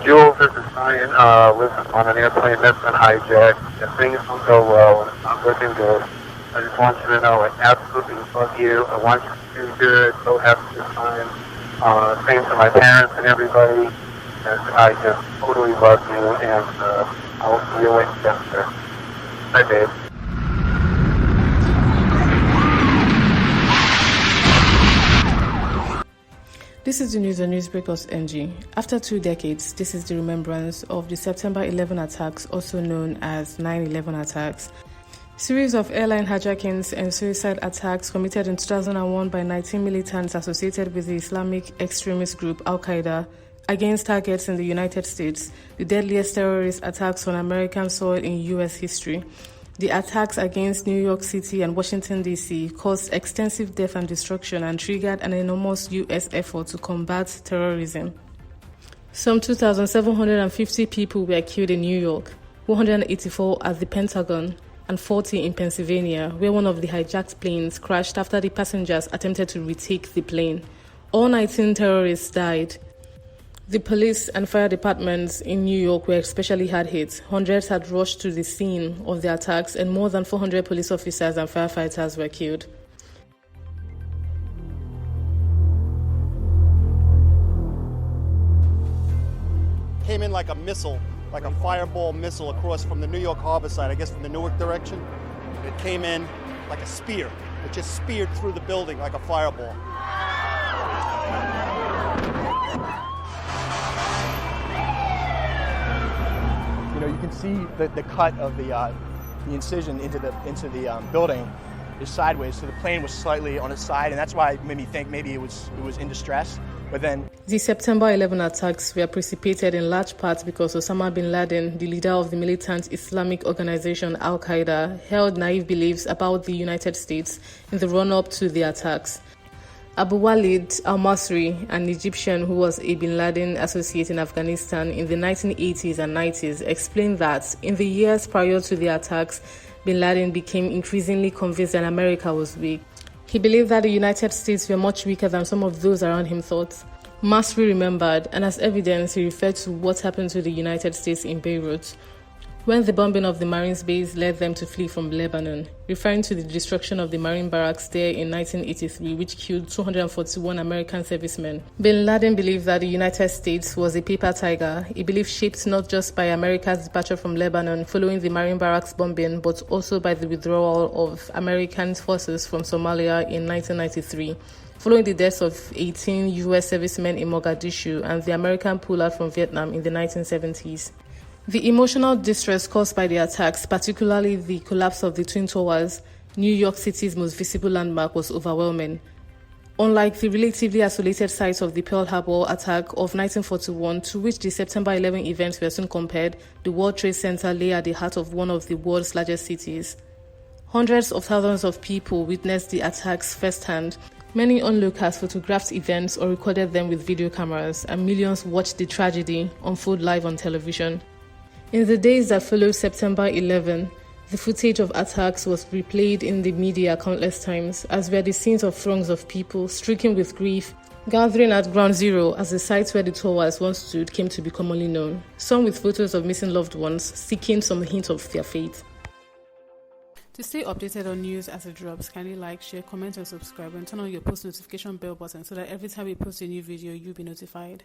Jules, this is Ryan. Listen, on an airplane that's been hijacked. If things don't go well and it's not looking good, I just want you to know I absolutely love you. I want you to do good. So happy to time. Same to my parents and everybody. And I just totally love you, and I'll see you later. Bye, babe. This is the news on Newsbreak.ng. After 2 decades, this is the remembrance of the September 11 attacks, also known as 9/11 attacks. Series of airline hijackings and suicide attacks committed in 2001 by 19 militants associated with the Islamic extremist group Al-Qaeda against targets in the United States, the deadliest terrorist attacks on American soil in U.S. history. The attacks against New York City and Washington, D.C. caused extensive death and destruction and triggered an enormous U.S. effort to combat terrorism. Some 2,750 people were killed in New York, 184 at the Pentagon, and 40 in Pennsylvania, where one of the hijacked planes crashed after the passengers attempted to retake the plane. All 19 terrorists died. The police and fire departments in New York were especially hard hit. Hundreds had rushed to the scene of the attacks, and more than 400 police officers and firefighters were killed. Came in like a missile, like a fireball missile across from the New York harbor side, I guess from the Newark direction. It came in like a spear. It just speared through the building like a fireball. You can see the cut of the incision into the building is sideways, so the plane was slightly on its side, and that's why it made me think maybe it was in distress. But then the September 11 attacks were precipitated in large part because Osama bin Laden, the leader of the militant Islamic organization Al-Qaeda, held naive beliefs about the United States in the run-up to the attacks. Abu Walid al-Masri, an Egyptian who was a bin Laden associate in Afghanistan in the 1980s and 90s, explained that in the years prior to the attacks, bin Laden became increasingly convinced that America was weak. He believed that the United States were much weaker than some of those around him thought. Masri remembered, and as evidence, he referred to what happened to the United States in Beirut, when the bombing of the Marines base led them to flee from Lebanon, referring to the destruction of the Marine barracks there in 1983, which killed 241 American servicemen. Bin Laden believed that the United States was a paper tiger, a belief shaped not just by America's departure from Lebanon following the Marine barracks bombing, but also by the withdrawal of American forces from Somalia in 1993. Following the deaths of 18 U.S. servicemen in Mogadishu and the American pullout from Vietnam in the 1970s. The emotional distress caused by the attacks, particularly the collapse of the Twin Towers, New York City's most visible landmark, was overwhelming. Unlike the relatively isolated sites of the Pearl Harbor attack of 1941, to which the September 11 events were soon compared, the World Trade Center lay at the heart of one of the world's largest cities. Hundreds of thousands of people witnessed the attacks firsthand. Many onlookers photographed events or recorded them with video cameras, and millions watched the tragedy unfold live on television. In the days that followed September 11, the footage of attacks was replayed in the media countless times, as were the scenes of throngs of people stricken with grief, gathering at Ground Zero as the site where the towers once stood came to be commonly known, some with photos of missing loved ones, seeking some hint of their fate. To stay updated on news as it drops, kindly like, share, comment, and subscribe, and turn on your post notification bell button so that every time we post a new video, you'll be notified.